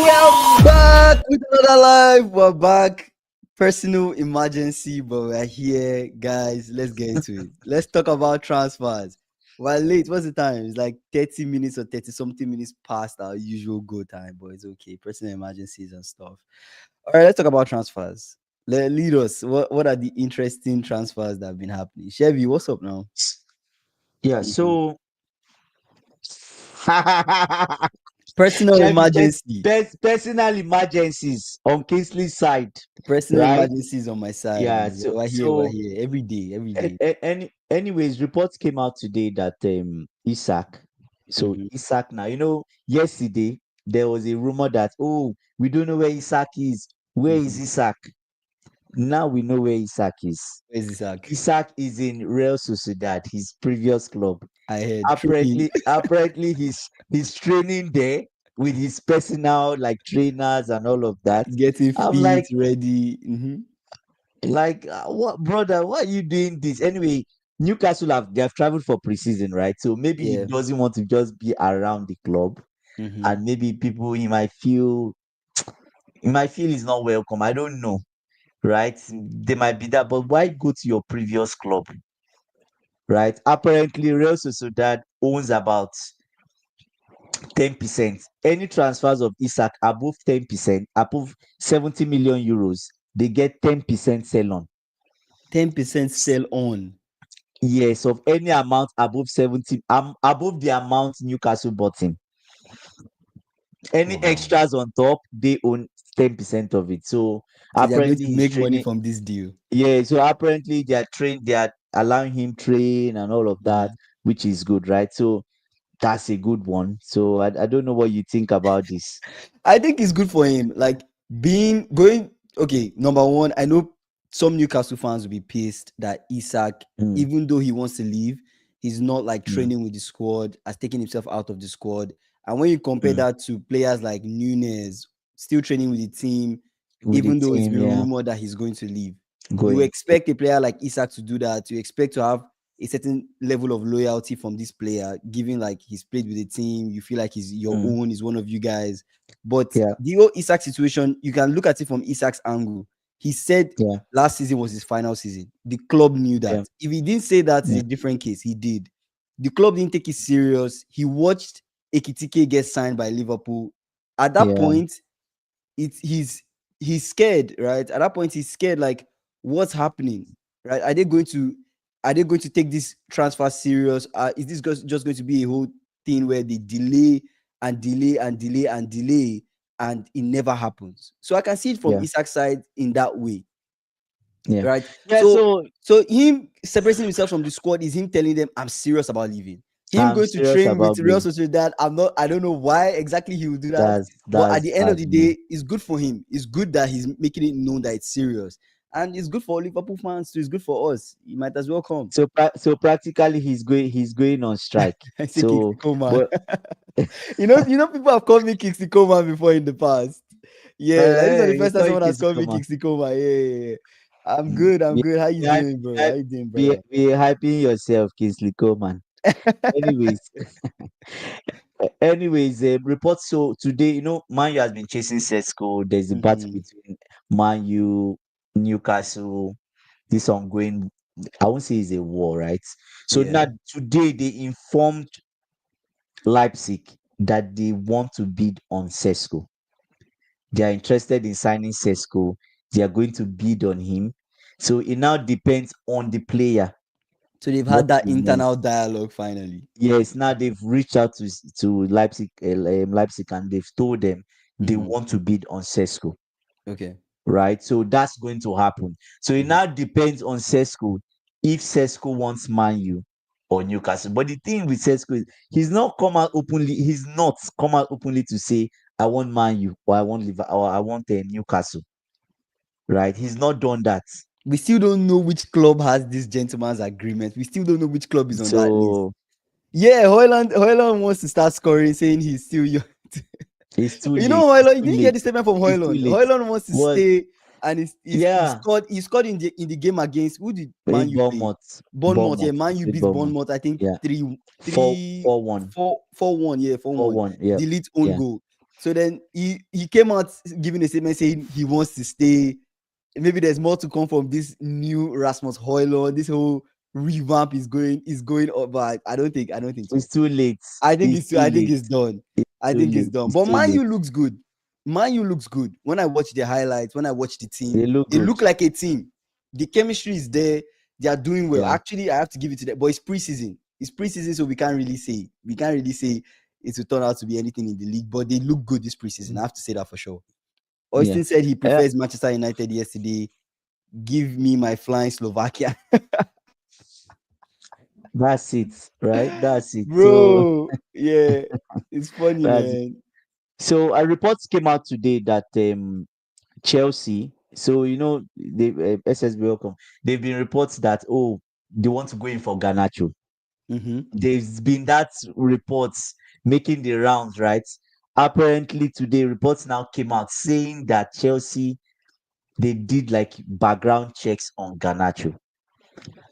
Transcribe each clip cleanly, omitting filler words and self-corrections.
We're back with another live. We're back. Personal emergency, but we're here, guys. Let's get into it. Let's talk about transfers. We're late. What's the time? It's like 30 minutes or 30 something minutes past our usual go time, but it's okay. Personal emergencies and stuff. All right, let's talk about transfers. Lead us. What are the interesting transfers that have been happening? Chevy, what's up now? Yeah, Mhm. so Personal Chevy, emergency. personal emergencies on Kingsley's side, Personal right? emergencies on my side, Yeah, man. so We're here. We're so here every day. Every day. anyways, reports came out today that Isaac. So Mhm. Isaac now, yesterday there was a rumor that we don't know where Isaac is. Where is Mhm. Isaac? Now we know where Isaac is. Where's Isaac? Isaac is in Real Sociedad, his previous club. I heard training. Apparently he's training there with his personal like trainers and all of that. Getting I'm fit, ready. what, brother, why are you doing this anyway? Newcastle they have traveled for preseason, right? So maybe he Yeah. doesn't want to just be around the club, hmm and maybe people he might feel he's not welcome. I don't know, right? They might be that, but why go to your previous club, right? Apparently Real Sociedad owns about 10%. Any transfers of Isaac above 10%, above 70 million euros, they get 10% sell on. 10% sell on. Yes, of any amount above 70, above the amount Newcastle bought him. Any Wow. extras on top, they own 10% of it. So So they are going apparently to he's make money training. from this deal. Yeah, so apparently they are allowing him train and all of that, Mhm. which is good, right? So that's a good one. So I don't know what you think about this. I think it's good for him. Like being going. Okay, number one, I know some Newcastle fans will be pissed that Isak, Mm, even though he wants to leave, he's not like mm, training with the squad, has taken himself out of the squad. And when you compare mm. that to players like Nunes, still training with the team, With the even though it's team, been yeah, rumored that he's going to leave, you going. expect a player like Isak to do that. You expect to have a certain level of loyalty from this player, given like he's played with the team, you feel like he's your Mm, own, he's one of you guys. But yeah, the whole Isak situation, you can look at it from Isak's angle. He said yeah, last season was his final season. The club knew yeah, that. If he didn't say that, it's yeah, a different case. He did. The club didn't take it serious. He watched Ekitike get signed by Liverpool. At that yeah, point, it's he's scared, right? At that point, he's scared. Like, what's happening, right? Are they going to take this transfer serious? Is this just going to be a whole thing where they delay and delay and delay and delay, and it never happens? So I can see it from yeah, Isak's side in that way, yeah, right? yeah. So So so him separating himself from the squad is him telling them, "I'm serious about leaving." Him I'm going to serious train with about Real being. Sociedad, I don't know why exactly he would do that, but at the end of That's the me. day, it's good for him. It's good that he's making it known that it's serious, and it's good for Liverpool fans too. It's good for us. You might as well come. So practically he's going on strike. I say So, Kingsley Coman. but People have called me Kingsley Coman before in the past. Yeah, like this is not the you first time call it someone has Kingsley called me Coman. Kingsley Coman. Yeah, yeah, yeah. I'm Mm, good. I'm Be, good. How you be, hype- doing, bro? How hype- you doing, be, brother? be hyping yourself, Kingsley Coman. Anyways, reports. So today, Man U has been chasing Sesko. There's a battle Mhm. between Man U, Newcastle. This ongoing, I won't say it's a war, right? So Yeah. now today they informed Leipzig that they want to bid on Sesko. They are interested in signing Sesko. They are going to bid on him. So it now depends on the player So they've what had that he wants. internal dialogue finally. Yes, now they've reached out to Leipzig, and they've told them they Mhm. want to bid on Sesko, Okay. right? So that's going to happen. So it Mhm. now depends on Sesko if Sesko wants Man U or Newcastle. But the thing with Sesko is he's not come out openly. He's not come out openly to say I want Man U or I want Liverpool or I want Newcastle, right? He's not done that. We still don't know which club has this gentleman's agreement. We still don't know which club is on that list. So Yeah, Hoyland wants to start scoring, saying he's still young. it's too You know, late. It's Hoyland, you too didn't hear late. the statement from It's too Hoyland. late. Hoyland wants to What? stay, and he Yeah, scored. He scored in the game against, who did Man with U play? Bournemouth. Bournemouth. Yeah, Bournemouth. Man It's U with beats Bournemouth. Bournemouth. I think Yeah. three, Four three, four one. four, 4-1. Yeah, 4-1. 4-1. Yeah. Delete own Yeah. goal. So then he came out giving a statement saying he wants to stay. Maybe there's more to come from this new Rasmus Højlund. This whole revamp is going up, but I don't think so. It's too late. I think It's it's too I think late. it's done. It's I too think it's late. done. It's But too Man late. U looks good. Man U looks good. When I watch the highlights, when I watch the They team, look they good. look like a team. The chemistry is there. They are doing well. Yeah. Actually, I have to give it to them. But it's preseason. It's preseason, so we can't really say. We can't really say it will turn out to be anything in the league. But they look good this preseason. I have to say that for sure. Yeah. Austin said he Uh, prefers Manchester United yesterday. Give me my flying Slovakia. that's it, right? That's it. So Bro, yeah. It's funny, that's it. man. So a report came out today that Chelsea. So the SSB welcome. They've been reports that they want to go in for Garnacho. Mm-hmm. There's been that reports making the rounds, right? Apparently today reports now came out saying that Chelsea they did like background checks on Garnacho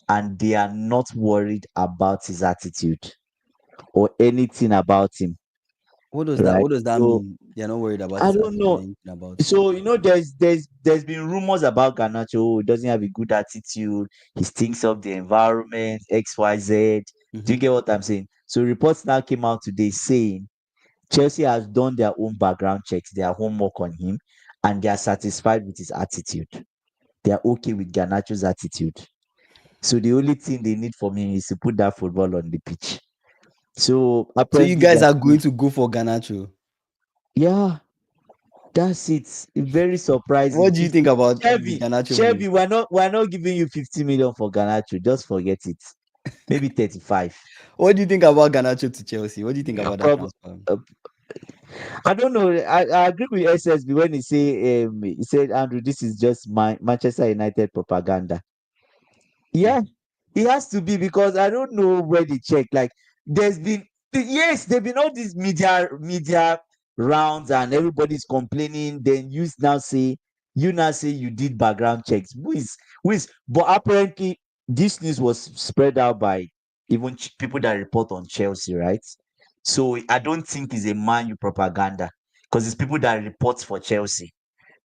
and they are not worried about his attitude or anything about him, What does that right? what does that So mean? They're not worried about I his don't attitude or know. anything about him. So there's been rumors about Garnacho. Oh, he doesn't have a good attitude. He stinks up the environment. XYZ. Do Mm-hmm. you get what I'm saying? So reports now came out today saying Chelsea has done their own background checks, their homework on him, and they are satisfied with his attitude. They are okay with Garnacho's attitude. So the only thing they need from him is to put that football on the pitch. So So you apparently they guys are are still, going to go for Garnacho. yeah, that's it. Very What surprising. do you think about the Chevy, Garnacho move? Chevy, we're not giving you 50 million for Garnacho. Just forget it. Maybe 35. What do you think about Garnacho to Chelsea? What do you think about that Prob- transfer? uh, I don't know. I agree with SSB when he said Andrew, this is just my Manchester United propaganda. Hmm. Yeah, it has to be because I don't know where they check. Like, there's been yes, there've been all these media rounds and everybody's complaining. Then you now say you did background checks. Who is but apparently this news was spread out by even people that report on Chelsea, right? So I don't think it's a Man U propaganda because it's people that report for Chelsea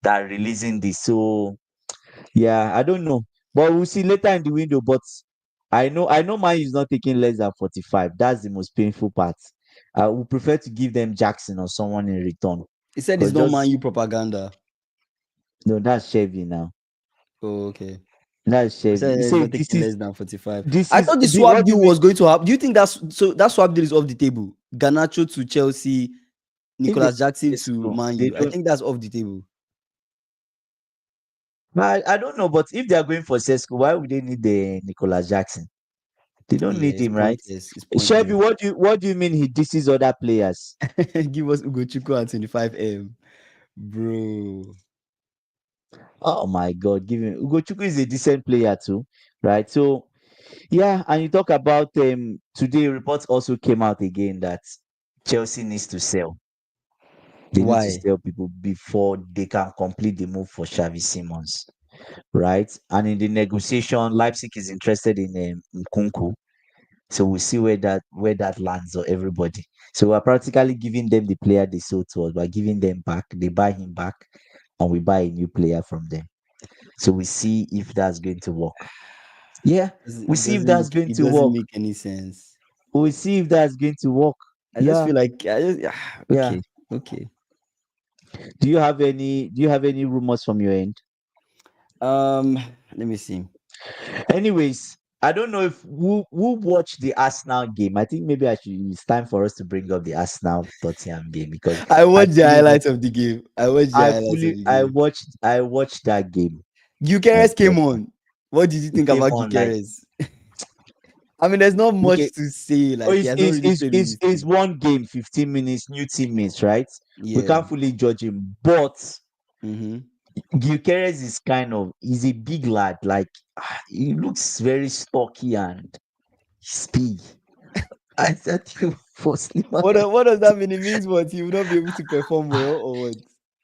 that are releasing this. So yeah, I don't know. But we'll see later in the window. But I know mine is not taking less than 45. That's the most painful part. I would prefer to give them Jackson or someone in return. He said it's Because not Man just U propaganda. no, that's Chevy now. Oh, okay. That's He Chevy. said He it's said not taking less than 45. this I is thought the the swap what do deal you mean? was going to happen. Do you think that swap deal is off the table? Garnacho to Chelsea, If they Nicolas Jackson this to school, Man they U. I don't think that's off the table. I don't know, but if they are going for Sesko, why would they need the Nicolas Jackson? They don't Yeah, need it's him, right? pointless. It's Chevy, pointless. what do you mean he disses other players? Give us Ugochukwu at 25M. Bro. Oh my God, give him Ugochukwu is a decent player too, right? So yeah, and you talk about today reports also came out again that Chelsea needs to sell. They need to Why? sell people before they can complete the move for Xavi Simons, right? And in the negotiation, Leipzig is interested in Nkunku. So we'll see where that lands on everybody. So we're practically giving them the player they sold to us. We're giving them back. They buy him back, and we buy a new player from them. So we see if that's going to work. Yeah, we It see if doesn't that's make going it to doesn't work. make any sense. We see if that's going to work. I just Yeah, feel like yeah. okay, okay. Do you have any rumors from your end? Um, let me see. Anyways, I don't know if who watched the Arsenal game. I think maybe it's time for us to bring up the Arsenal Tottenham game because I I watched the fully highlights of the game. I watched the I highlights of fully the I game. watched I watched that game on Gyökeres came Tottenham. on. What did you It think came about on like Gyökeres? I mean, there's not okay. much to say. Oh, Like he it's has not it's really it's played with it's, his it's team. one game, 15 minutes, new teammates, right? We Yeah. can't fully judge him, but Mm-hmm. Gyökeres is he's a big lad. Like he looks very stocky and he's big. I said for Sliman. What does that mean? It means what? He will not be able to perform well or what?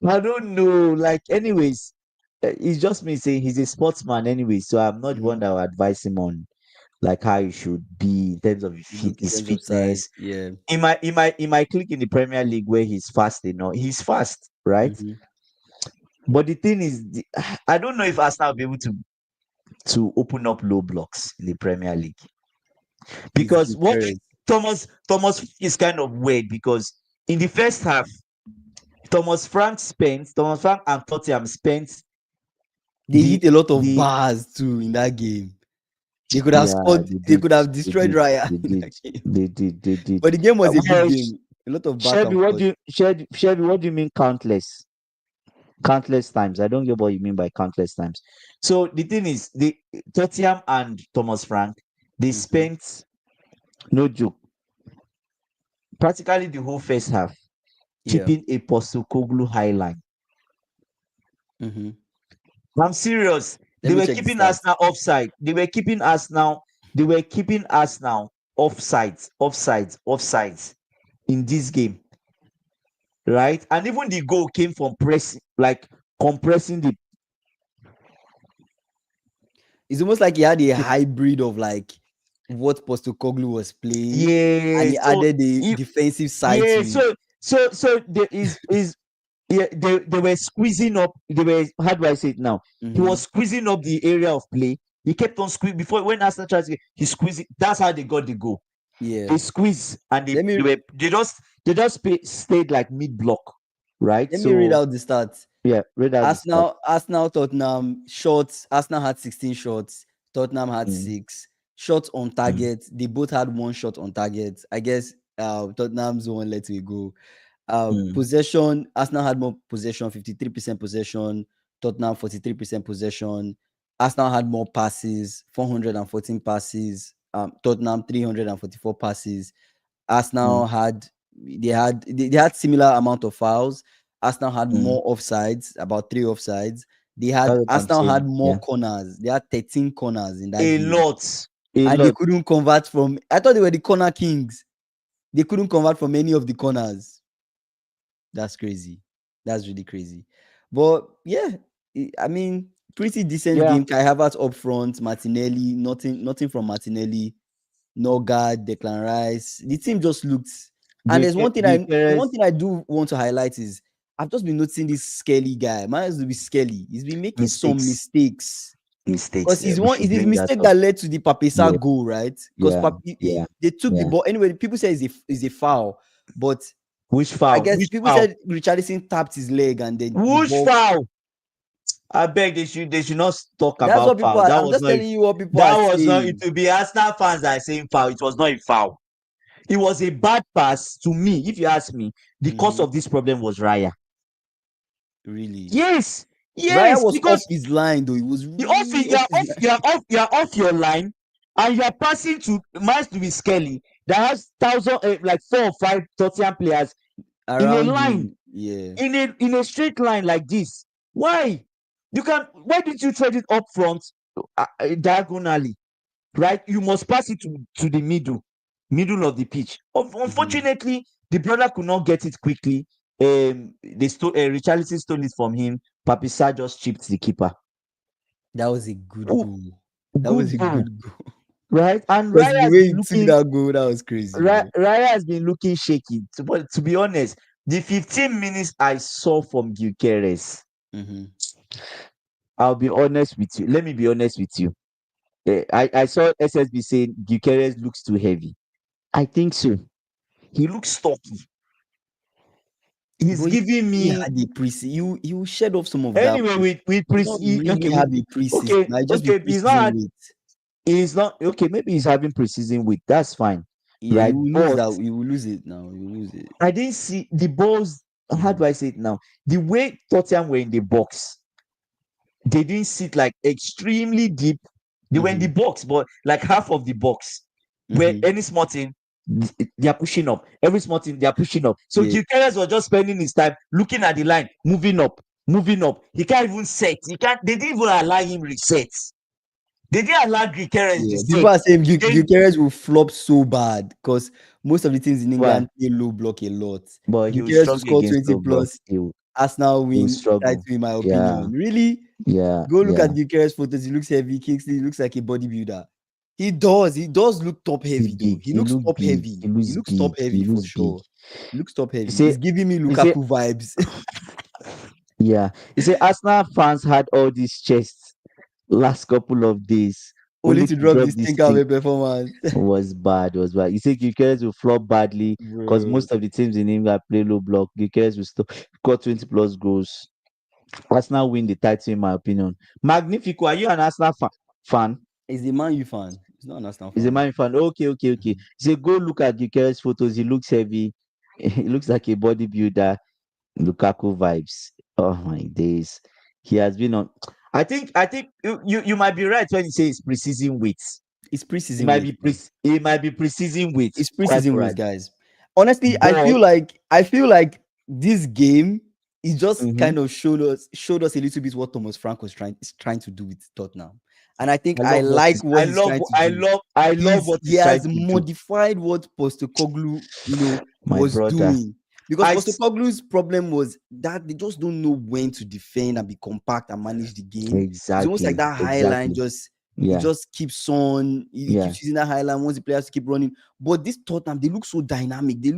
I don't know. Like, anyways, it's just me saying he's a sportsman anyway. So I'm not the Mm-hmm. one that will advise him on like how he should be in terms of You look in his terms of size. fitness. Yeah. He might click in the Premier League where he's fast enough. He's fast, right? Hmm. But the thing is, I don't know if Arsenal will be able to open up low blocks in the Premier League, With because what Gyökeres. Thomas is kind of weird, because in the first half, Thomas Frank and Tottenham spent They the hit a lot of the bars too in that game. They could have yeah, scored. they They did could have they destroyed did Raya they in did that game. they did. But the game was a good Well, game. A lot of back Shelby, and forth. What do you mean countless? Countless times. I don't get what you mean by countless times. So the thing is, the Tottenham and Thomas Frank, they Hmm. spent, no joke, practically the whole first half Yeah. keeping a Postecoglou high line. Hmm. I'm serious. Let They me were check the keeping us stats. now offside. They were keeping us now offsides in this game, right? And even the goal came from pressing, like compressing the. It's almost like he had a hybrid of like what Postecoglou was playing, and Yeah. he So added the if defensive side to yeah, it. so there is yeah, they were squeezing up. They were, how do I say it now? He Hmm. was squeezing up the area of play. He kept on squeezing before, when Arsenal tried to, he squeezed it. That's how they got the goal. Yeah. They squeeze, and Let me they just stayed like mid block, right? let me read So out the stats. yeah, read out the stats. Arsenal, Tottenham shots. Arsenal had 16 shots. Tottenham had Mm, 6 shots on mm, target. They both had 1 shot on target. I guess Tottenham's one let it go. mm, Possession. Arsenal had more possession, 53% possession. Tottenham 43% possession. Arsenal had more passes, 414 passes. Tottenham 344 passes. Arsenal mm. had they had similar amount of fouls. Arsenal had Mm. more offsides, about 3 offsides. That's what I'm Arsenal had saying. more Yeah, corners. They had 13 corners in that a game, lot, a and they lot. couldn't convert from. I thought they were the corner kings. They couldn't convert from any of the corners. That's crazy. That's really crazy. But yeah, I mean, pretty decent Yeah, game. Kai Havertz up front, Martinelli, nothing from Martinelli. Norgard, Declan Rice. The team just looked. And one Gyökeres thing I do want to highlight is I've just been noticing this Skelly guy. Man has to be Skelly. He's been making some mistakes, mistakes. Because mistakes. he's We one should it's his bring that mistake up. that led to the Papesa Yeah, goal, right? Because yeah, yeah, they took the yeah. ball. Anyway, people say it's a foul, but Which I foul? guess Which people foul? said Richarlison tapped his leg and then the Which ball. foul? I beg, they should not talk That's about what people foul. are. I'm just telling you what people are That was not it. saying. To be Arsenal fans that are saying foul, it was not a foul. It was a bad pass to me. If you ask me, the cause Mhm. of this problem was Raya. Really. Yes, Raya yes, was off because his line though. He was you off really it, you off are his off, line. you are off your line, and you are passing to Miles to be Skelly that has thousand, like 4 or 5 Tottenham players in a Around line, him. Yeah. in a straight line like this. Why? Why didn't you trade it up front, diagonally? Right? You must pass it to the middle of the pitch. Mhm. Unfortunately, the brother could not get it quickly. Richarlison stole it from him. Papisa just chipped the keeper. That was a good Oh, goal. That was good a goal, good goal. right? And Because the way he took that goal, that was crazy, bro. Raya has been looking shaky. But to be honest, the 15 minutes I saw from Gyökeres, Mhm. I'll be honest with you. Let me be honest with you. I saw SSB saying Gyökeres looks too heavy. I think so. He looks stocky. He's But giving he me, had a preseason. You will shed off some of that anyway, weight. with He did not really okay, have a preseason. okay, Might just be okay. preseason weight. He's not okay. Maybe he's having precision with, that's fine, Yeah, right? you will lose But that. You will lose it now. You will lose it. I didn't see the balls. How Mhm. do I say it now? The way Tottenham were in the box, they didn't sit like extremely deep. They were in the Mhm. box, but like half of the box, where Mhm. any small thing, they are pushing up. Every small thing, they are pushing up. So Yeah. Gyökeres was just spending his time looking at the line, moving up, moving up. He can't even set. He can't. They didn't even allow him reset. They didn't allow Gyökeres Yeah. People reset. are saying They, Gyökeres will flop so bad because most of the teams in well, England play low block a lot. but he will Gyökeres will struggle score against 20 low block. plus. Arsenal He will win title, struggle. in my Yeah, opinion. Really? yeah, Go look yeah. at Gyökeres photos. He looks heavy. Kingsley looks like a bodybuilder. He does. He does look top He heavy though. big. He He looks look top big. heavy. He He looks looks top big. He heavy for looks big. sure. He looks top You heavy. say, He's giving me you say, Lukaku vibes. yeah. You say Arsenal fans had all these chests last couple of days, Only only to to drop drop this this think of thing. a performance. Was bad, was bad. You say Gyökeres will flop badly because Bro. most of the teams in England play low block. Gyökeres will still score 20 plus goals. Arsenal win the title, in my opinion. Magnifico, are you an Arsenal fan? He's a Man U fan. He's not an Arsenal He's a fan. Man U fan. Okay, okay, okay. Mhm. You say go look at Gyökeres photos. He looks heavy. He looks like a bodybuilder. Lukaku vibes. Oh my days. He has been on. I think you might be right when you say it's preseason weight. It's It preseason might weight, be man. it might be preseason weight. It's Quite preseason alright. weight, guys. Honestly, But I feel like this game is just mhm, kind of showed us a little bit what Thomas Frank is trying to do with Tottenham. And I think I I love what like is what he's trying to do. I love what He he's trying has to do. modified what Postecoglou, My was brother. doing. Because I s- Postecoglou's problem was that they just don't know when to defend and be compact and manage the game. It's almost like exactly, that high line exactly. just it Yeah, just keeps on. He yeah, keeps using that high line once the players keep running. But this Tottenham, they look so dynamic. They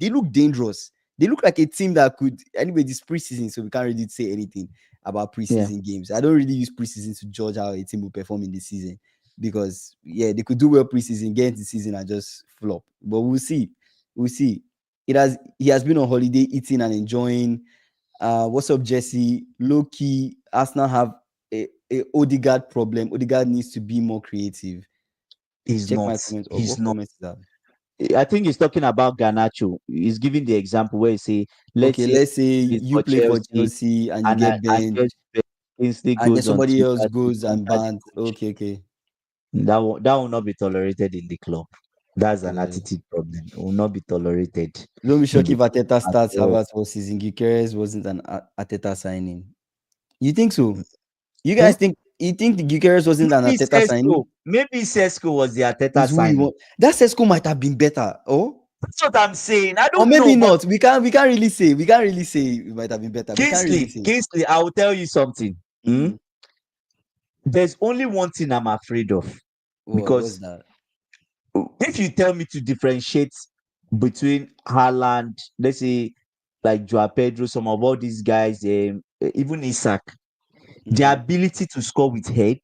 look dangerous. They look like a team that could anyway. This preseason, so we can't really say anything about yeah. preseason games. I don't really use preseason to judge how a team will perform in the season because yeah, they could do well preseason, get into the season and just flop. But we'll see. We'll see. He has been on holiday eating and enjoying. What's up, Jesse? Low key, Arsenal have a Odegaard problem. Odegaard needs to be more creative. He's Check not. my comments. Oh, He's what not. comments is that? I think he's talking about Garnacho. He's giving the example where he say, let's Okay, say let's say plays you for play for Chelsea Chelsea and you and get and benched, gets Kingsley and then goes on somebody else Twitter to goes and counter the bans. push. Okay, okay. That will not be tolerated in the club. That's an Yeah. attitude problem. It will not be tolerated Don't be in shocked the if Ateta club at starts all. Havertz for season. Gyökeres wasn't an Ateta signing. You think so? You Hmm? guys think the Gyökeres wasn't an Maybe Ateta Sesko. signing? Maybe Sesko was the Ateta Is who you signing. want? That Sesko might have been better. Oh, That's what I'm saying. I or don't know, maybe but not. We can't really say. We can't really say it might have been better. We can't really say. Kingsley, I will tell you something. Hmm? Mm, There's only one thing I'm afraid of. what's Because that? if you tell me to differentiate between Haaland, let's say like Joao Pedro, some of all these guys, even Isaac, their Mm-hmm, ability to score with head,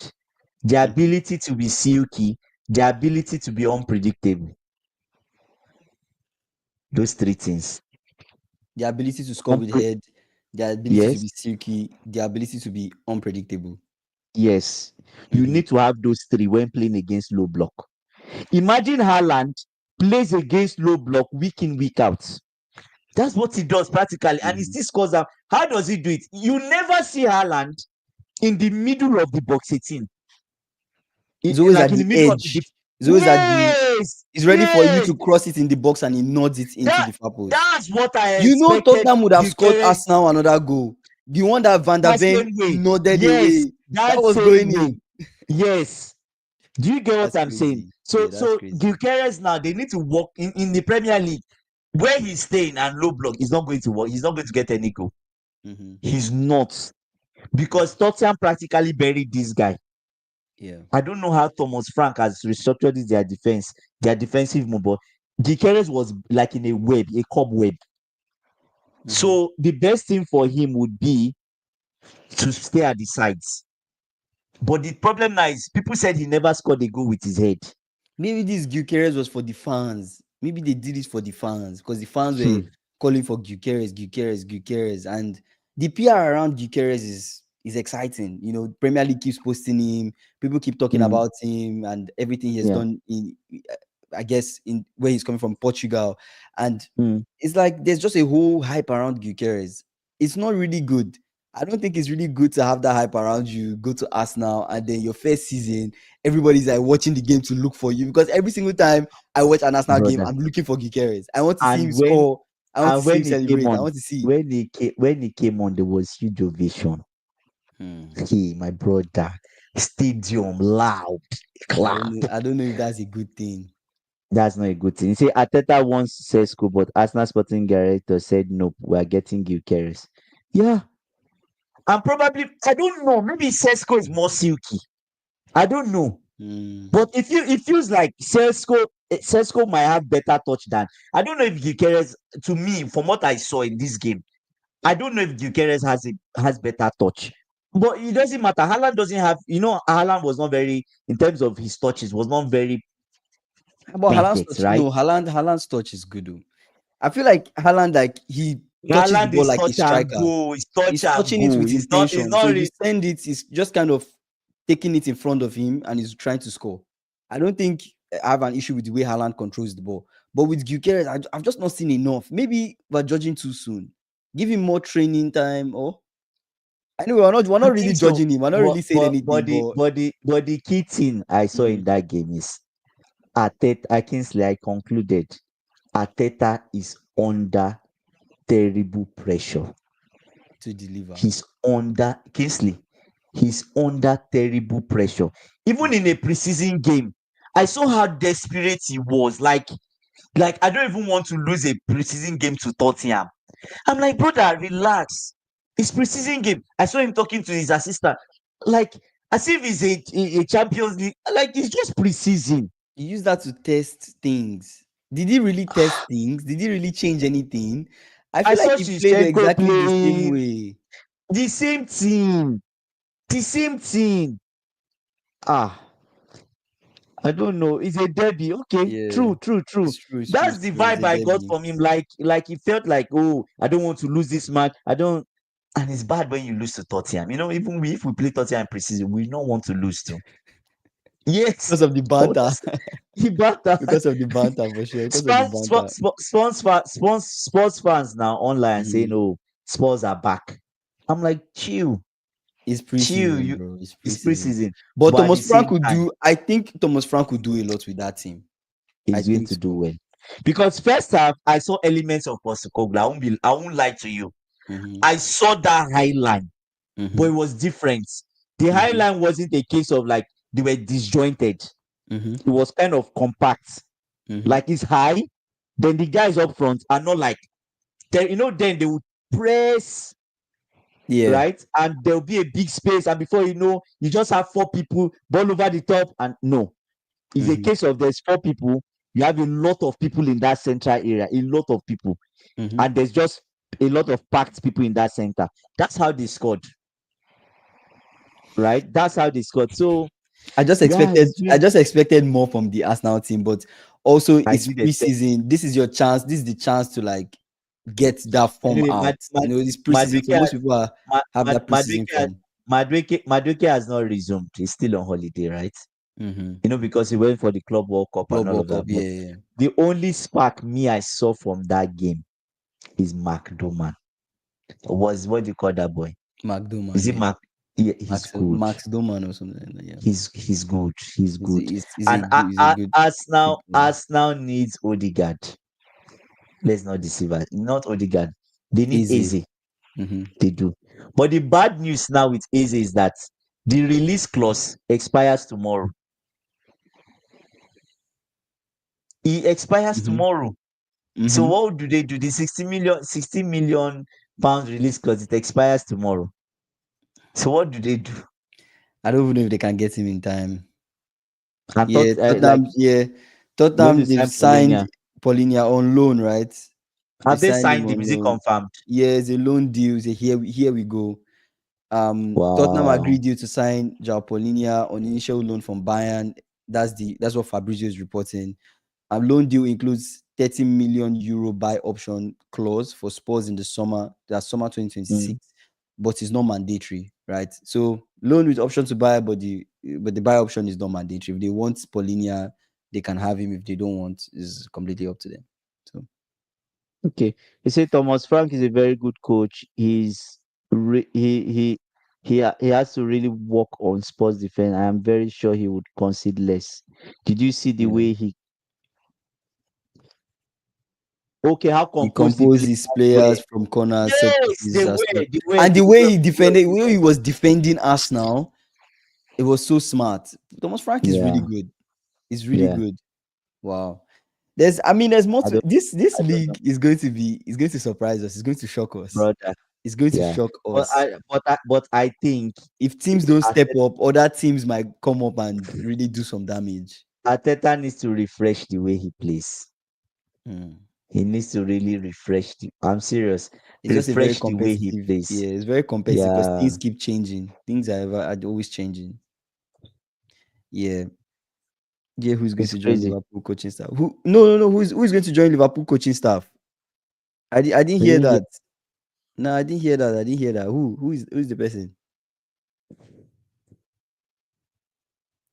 their mm-hmm. ability to be silky, their ability to be unpredictable. Those three things. The ability to score with head, the ability to Yes, be silky, the ability to be unpredictable. yes. You Mm-hmm. need to have those three when playing against low block. Imagine Haaland plays against low block week in, week out. That's what he does practically, and he Mm-hmm. still scores out. How does he do it? You never see Haaland in the middle of the box 18. He's always Like at in the the middle of the edge. deep. He's always at the. Yes, He's ready for you yes. to cross it in the box and he nods it into That the far post. that's what I You know expected. Tottenham would have scored Gyökeres Arsenal another goal. The one that Van der that Ven same way. nodded Yes, away. That that was same going way. in. Yes. Do you get what That's I'm saying? crazy. So Yeah, that's so crazy. Gyökeres now they need to work in the Premier League where he's staying and low block. He's not going to work. He's not going to get any goal. Mm-hmm. He's not because Tottenham practically buried this guy. Yeah. I don't know how Thomas Frank has restructured their defense, their defensive move, but Gyökeres was like in a web, a cobweb. Mm-hmm. So the best thing for him would be to stay at the sides. But the problem now is people said he never scored a goal with his head. Maybe this Gyökeres was for the fans. Maybe they did it for the fans because the fans were Hmm. calling for Gyökeres, and the PR around Gyökeres is exciting. Premier League keeps posting him. People keep talking Hmm. about him and everything he has Yeah. done I guess, in where he's coming from, Portugal, and Hmm. it's like there's just a whole hype around Gyökeres. It's not really good. I don't think it's really good to have that hype around you. Go to Arsenal, and then your first season, everybody's like watching the game to look for you because every single time I watch an Arsenal game, Brother. I'm looking for Gyökeres. I want to see him And when score. I want to and see him when he came celebrate. I on, want to see. when he came on, there was huge ovation. Hmm. Hey, my brother, stadium loud, I don't clap. know. I don't know if that's a good thing. That's not a good thing. You see, Ateta wants Sesko, but Arsenal Sporting Director said nope. We are getting Gyökeres. Yeah, and probably I don't know. Maybe Sesko is more silky. I don't know. Mm. But it feels like Sesko might have better touch than, I don't know if Gyökeres, to me, from what I saw in this game, I don't know if Gyökeres has better touch. But it doesn't matter. Haaland doesn't have, Haaland was not very, in terms of his touches, was not very But Haaland's perfect, touch, right? no, Haaland's touch is good. Though. I feel like Haaland, like he touches the Haaland ball is like a touch and striker. go, it's touch He's and touching it go. with It's intention. So not if you really, send it, he's just kind of taking it in front of him and he's trying to score. I don't think I have an issue with the way Haaland controls the ball. But with Gyökeres, I've just not seen enough. Maybe we're judging too soon. Give him more training time. Or anyway, we're not I really think so. judging him. We're not But really saying but anything. but the But but the but the key thing I saw in mhm, that game is Arteta. Kingsley, I concluded Arteta is under terrible pressure. to deliver. He's under Kingsley. He's under terrible pressure. Even in a preseason game, I saw how desperate he was. Like I don't even want to lose a preseason game to Tottenham. I'm like, brother, relax. It's preseason game. I saw him talking to his assistant, like as if he's a Champions League. Like it's just preseason. He used that to test things. Did he really test things? Did he really change anything? I I feel like saw he played Shevchenko exactly the same playing way. the same thing. The same thing. Ah, I don't know. It's a derby. Okay, Yeah, true, true, true. it's true. It's true. That's It's the true. It's vibe a I got derby. from him. Like he felt like, oh, I don't want to lose this match. I don't. And it's bad when you lose to Tottenham. Even if we play Tottenham preseason, we don't want to lose to. Yes, Because of the banter. honestly, he better. Because of the banter, for sure. Because of the Spurs, banter. Spurs fans now online saying, Mhm. "Oh, Spurs are back." I'm like, chill, It's chill. preseason, bro. It's It's preseason. preseason, But but at Thomas the Frank same would time, do. I think Thomas Frank would do a lot with that team. I he's going think to do so. well. Because first half, I saw elements of Postecoglou. I won't lie to you. Mm-hmm. I saw that high line, but Mm-hmm. it was different. The high Mm-hmm. line wasn't a case of like they were disjointed. Mm-hmm. It was kind of compact. Mm-hmm. Like it's high, then the guys up front are not like, then they would press, Yeah. right? And there'll be a big space, and before you know, you just have four people ball over the top. And no, it's a Mm-hmm. case of there's four people, you have a lot of people in that central area, a lot of people, Mm-hmm. and there's just a lot of packed people in that center. That's how they scored, right? That's how they scored. So, I guys, just expected more from the Arsenal team, but also I it's did expect. preseason. This is your chance. This is the chance to like get that form Anyway, out. It's preseason, so Madrid, most people have that Madrid, preseason form. Madrid has not resumed. He's still on holiday, right? Mm-hmm. Because he went for the Club World Cup and Club all of World that. Cup, yeah, But yeah, yeah. the only spark me I saw from that game is Mark Doman. What do you call that boy? McDoman, Is it yeah. Mark? Yeah, he's good. Max Doman or something like that, yeah. He's good. He's good. And He's a good player. Arsenal needs Odegaard. Let's not deceive us. Not Odegaard. They need Easy. Eze. Mm-hmm. They do. But the bad news now with Eze is that the release clause expires tomorrow. It expires Mm-hmm. tomorrow. So Mm-hmm. what do they do? The 60 million pounds release clause, it expires tomorrow. So what do they do? I don't even know if they can get him in time. And Yeah, thought like going Tottenham to they've sign signed Polina. Paulinia on loan, right? They Have they signed him signed him? on Is it loan. confirmed? Yeah, it's a loan deal. It's a here we go. Tottenham Wow. agreed you to sign João Paulinia on initial loan from Bayern. That's what Fabrizio is reporting. Loan deal includes 30 million euro buy option clause for Spurs in the summer, that's summer Mm. 2026, but it's not mandatory, right? So loan with option to buy, but the buy option is not mandatory. If they want Polinia, they can have him. If they don't want, is completely up to them. So Okay. He said Thomas Frank is a very good coach. He has to really work on sports defense. I am very sure he would concede less. Did you see the yeah, way he okay, how he composed the composed players his were? players from corners, set Yes, pieces, as well. And the the way way were he defended, the way he was defending Arsenal, it was so smart. Thomas Frank is really yeah, good. He's really yeah. good. Wow. There's more I to don't this I don't know, league is going to surprise us. It's going to shock us. brother. It's going to Yeah. shock But us. I think If teams don't step Arteta, up, other teams might come up and really do some damage. Arteta needs to refresh the way he plays. Hmm. He needs to really I'm serious. It's just a very Refresh the way he competitive. plays. Yeah, it's very competitive because Yeah, things keep changing. Things are always changing. Yeah. Yeah, who's going it's to join crazy. Liverpool coaching staff? Who? No, no, no. Who's going to join Liverpool coaching staff? I didn't We hear didn't hear that. No, I didn't hear that. I didn't hear that. Who's the person?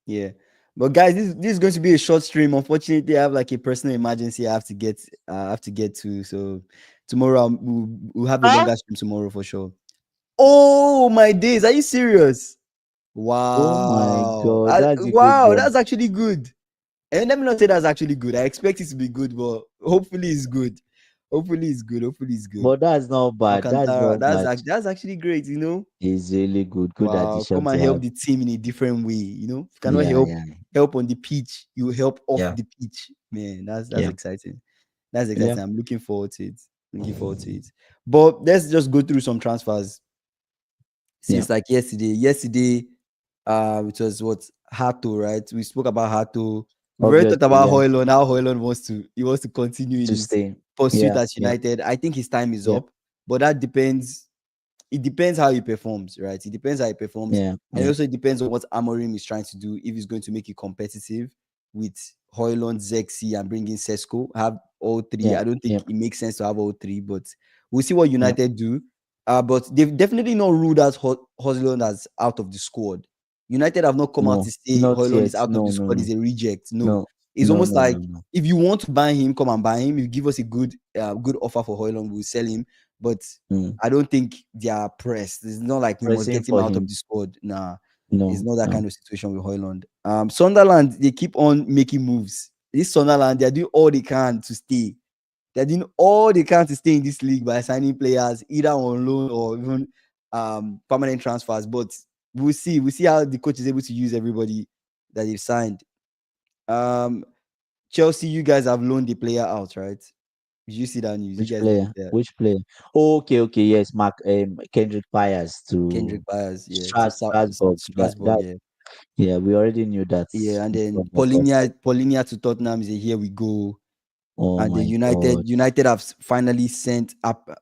Yeah. But guys, this is going to be a short stream. Unfortunately, I have like a personal emergency I have to get to. So tomorrow we'll have a Huh? longer stream tomorrow for sure. Oh my days, are you serious? Oh my Wow. God, that's a good Wow, one. that's actually good. And let me not say that's actually good. I expect it to be good, but hopefully it's good. Hopefully it's good. Hopefully it's good. But that's not bad. That's Alcantara, not bad. that's actually great, you know. It's really good. Good Wow, addition come and to help have. the team in a different way. You know, if you cannot Yeah, yeah, help on the pitch, you help off yeah, the pitch. Man, that's yeah, exciting. That's yeah, exciting. I'm looking forward to it. Looking forward to it. But let's just go through some transfers yeah. since like yesterday. Yesterday, it was what Hato, right? We spoke about Hato. We've already talked Obviously, about yeah. Hoyland. How Hoyland wants to continue in To his stay. pursuit Yeah, at yeah, United. I think his time is yeah, up, but that depends. It depends how he performs, right? It depends how he performs, yeah, and it yeah, also depends on what Amorim is trying to do. If he's going to make it competitive with Hoyland, Zexi, and bringing Sesko, have all three. yeah, I don't yeah, think it makes sense to have all three, but we'll see what yeah. United do. But they've definitely not ruled out Hoyland as out of the squad. United have not come out No, to say not Hoyland yet. is out of No, the no, squad, no, is a reject. No, no, it's no, almost no, no, like no. if you want to buy him, come and buy him. You give us a good offer for Hoyland, we'll sell him. But Mm. I don't think they are pressed. It's not like we must Pressing get him for out of him. the squad. Nah, it's No, not that no. kind of situation with Hoyland. Sunderland, they keep on making moves. This Sunderland, they're doing all they can to stay. They're doing all they can to stay in this league by signing players either on loan or even permanent transfers. But we'll see. We'll see how the coach is able to use everybody that they've signed. Um, Chelsea, you guys have loaned the player out, right? Did you see that news? You Which guys loaned player? the player. Which player? Oh, okay, okay. Yes, Mark. Kendrick Byers to Kendrick Byers, yeah, to Strasbourg. Strasbourg, yeah. Yeah. We already knew that Yeah, and then from August. Paulinia to Tottenham is a here we go. Oh And the my God. United have finally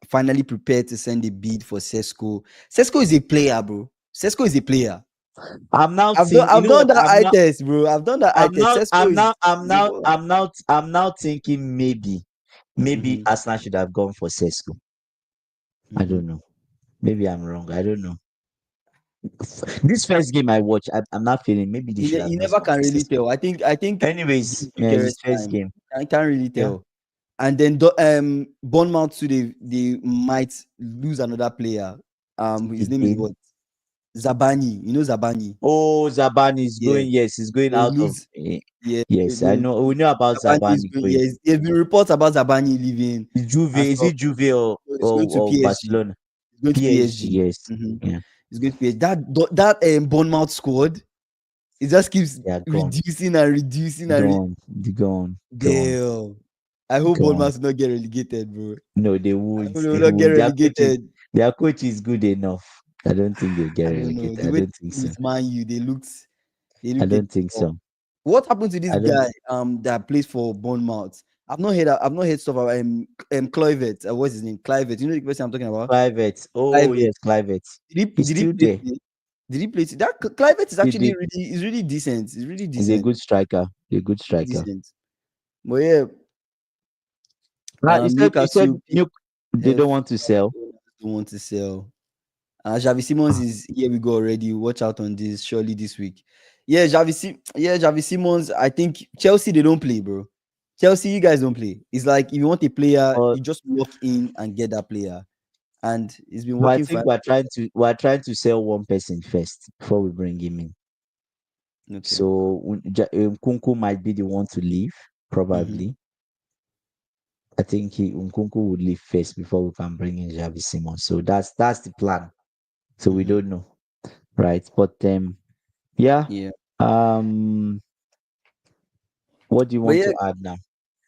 finally prepared to send a bid for Sesko. Sesko is a player, bro. Sesko is a player. I'm now seeing. You I've know done what? that eye test, bro. I've done that eye test. Sesko is a baller. I'm now thinking maybe Mm-hmm, Arsenal should have gone for Sesko. I mm-hmm. don't know. Maybe I'm wrong. I don't know. This first game I watched, I'm not feeling. Maybe they should have You just never gone can for really Sesko. tell. I think Anyways, give yeah, it's his Gyökeres first time. game. I can't really Yeah. tell. And then Bournemouth too, they might lose another player. His name is Again. what? Zabani. You know Zabani. Oh, Zabani is Yeah. going. Yes, he's going They out of. lose. Yeah, Yes, I know. We know about Zabani is Zabani going. going. Yes, there's been reports about Zabani leaving Juve, and is stuff. it Juve or, So it's going to PSG. Barcelona? It's going to PSG, PSG. yes. Mhm. Yeah, It's going to PSG. That Bournemouth squad, it just keeps they are gone. reducing and reducing and Gone. Gone. Gone. damn. I hope Gone. Bournemouth will not get relegated, bro. No, they I would. hope they will They not get would. relegated. Their coach is good enough. I don't think they'll get I don't know. relegated. The I way don't they think did so. with Man U, they I looked a don't think bit. so. What happened to this I don't. guy that plays for Bournemouth? I've not heard stuff about Kluivert. What's his name? Kluivert. You know the person I'm talking about? Clivett. Oh Kluivert. yes, Clivett. He's Did he still play there. today? Did he play today? That Kluivert is He actually did. really is really decent. He's really He's a decent. good striker. A good Really striker. decent. But yeah, Ah, you said Newcastle they don't want to sell. don't want to sell. Javi Simons is here. We go already. Watch out on this. Surely this week. Yeah, Javi Simons. I think Chelsea they don't play, bro. Chelsea, you guys don't play. It's like if you want a player, But you just lock in and get that player, and it's been but I working think fine. we're trying to sell one person first before we bring him in. Okay. So Nkunku might be the one to leave, Mm-hmm. probably. I think Nkunku would leave first before we can bring in Javi Simon. So that's the plan. So we Mm-hmm. don't know, right? But yeah. Yeah. Um, what do you But want yeah, to add now?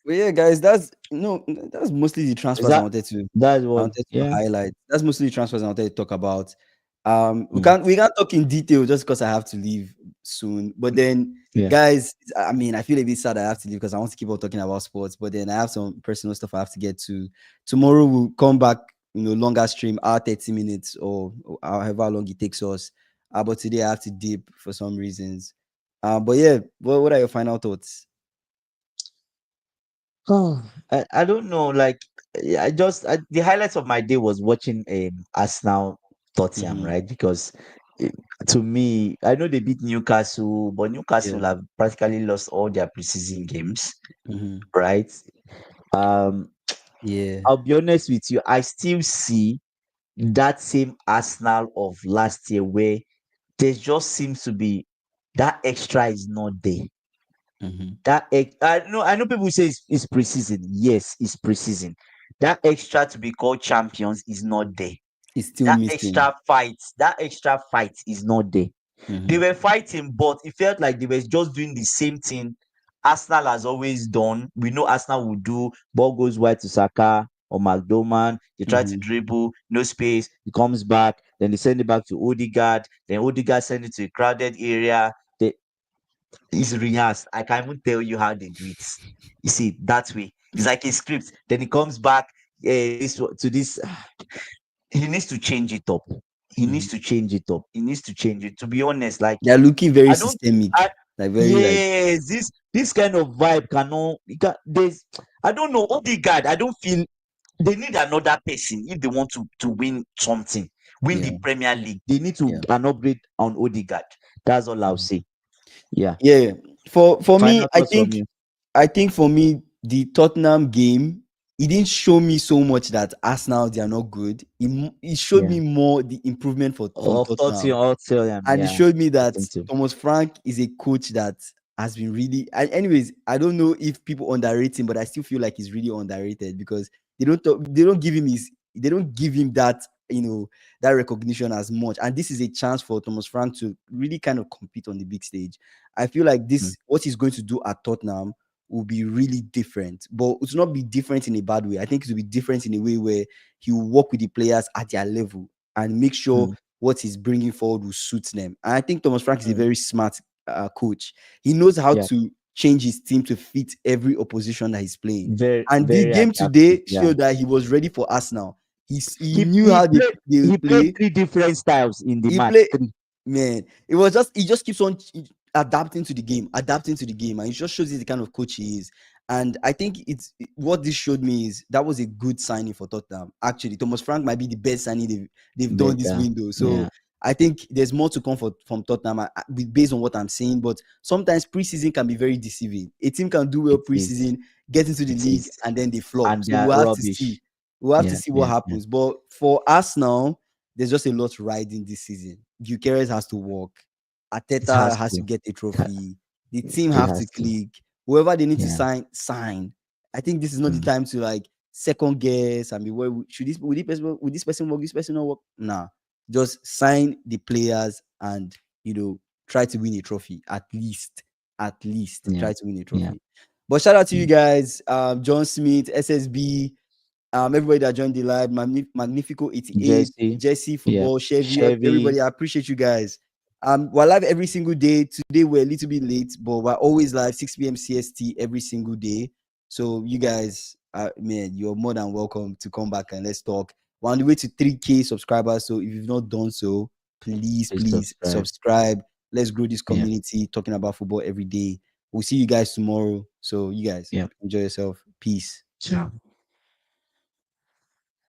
But yeah, guys, that's mostly the Is transfers that that's I what? wanted to Yeah. highlight. That's mostly the transfers I wanted to talk about. Mm, We can't talk in detail just because I have to leave soon. But then, yeah. guys, I mean, I feel a bit sad I have to leave because I want to keep on talking about sports. But then I have some personal stuff I have to get to. Tomorrow we'll come back, longer stream, our 30 minutes or however long it takes us. But today I have to dip for some reasons. But yeah, what are your final thoughts? Oh, I don't know. Like, the highlights of my day was watching Arsenal Tottenham, Mm-hmm. right? Because eh, to me, I know they beat Newcastle, but Yeah. Newcastle have practically lost all their preseason games, Mm-hmm. right? Um, Yeah. I'll be honest with you, I still see that same Arsenal of last year where there just seems to be that extra is not there. Mhm. I know people say it's preseason. Yes, it's preseason. That extra to be called champions is not there. It's still That missing. extra fight is not there. They Mhm. were fighting, but it felt like they were just doing the same thing Arsenal has always done. We know Arsenal will do ball goes wide to Saka or McDoman. They try to Mhm. dribble, no space. He comes back, then they send it back to Odegaard. Then Odegaard send it to a crowded area. They, it's rehearsed. I can't even tell you how they do it. You see, that way. It's like a script. Then he comes back to this. He needs to change it up. He needs Mhm. to change it up. He needs to change it. To be honest, like They're looking very I don't. I systemic, like very like. yes, this kind of vibe cannot. There's. I don't know. Odegaard. I don't feel they need another person if they want to win something, win Yeah. the Premier League. They need to Yeah. an upgrade on Odegaard. That's all I'll Mhm. say. Yeah. Yeah. For me, Final thoughts from you. I think for me the Tottenham game, it didn't show me so much that Arsenal they are not good. It showed Yeah. me more the improvement from Of Tottenham. Tottenham. And it Yeah. showed me I that think so. Thomas Frank is a coach that has been really. And anyways, I don't know if people underrate him, but I still feel like he's really underrated because they don't give him that that recognition as much. And this is a chance for Thomas Frank to really kind of compete on the big stage. I feel like Mm, this what he's going to do at Tottenham will be really different, but it will not be different in a bad way. I think it will be different in a way where he will work with the players at their level and make sure mm, what he's bringing forward will suit them. And I think Thomas Frank is a mm. very smart coach. He knows how Yeah. to change his team to fit every opposition that he's playing. Very, And the very game adaptive. today Yeah. showed that he was ready for Arsenal. He He knew he how played they he played play. three different styles in the He match. played, Three. man. He just keeps on adapting to the game, and it just shows you the kind of coach he is. And I think it's what this showed me is that was a good signing for Tottenham. Actually, Thomas Frank might be the best signing they've done this Better. window. So Yeah. I think there's more to come from Tottenham based on what I'm saying. But sometimes preseason can be very deceiving. A team can do well It is. preseason, get into the It league, is. and then they flop. And they So are we'll have to see. rubbish. We'll have to Yeah. see what Yeah. Yeah. happens. But for us now, there's just a lot riding this season. Gyökeres has to work. It has Ateta has to to. get a Ha- trophy. The team It have to has to. click. Whoever they need to Yeah. sign. I think this is not the Mm, time to like second guess and be where should this would this person work, this person not work? Nah. Just sign the players and try to win a trophy. At least. At least yeah. try to win a Yeah. trophy. But shout out to you Mm. guys. John Smith, SSB, everybody that joined the live, Magnifico 88, Jesse. Jesse Yeah. Football, Chevy, Chevy. everybody. I appreciate you guys. We're live every single day. Today we're a little bit late, but we're always live 6 p.m. CST every single day. So you guys, man, you're more than welcome to come back and let's talk. We're on the way to 3K subscribers. So if you've not done so, please, Please please subscribe. subscribe. Let's grow this Yeah. community talking about football every day. We'll see you guys tomorrow. So you guys Yeah. enjoy yourself. Peace. Ciao.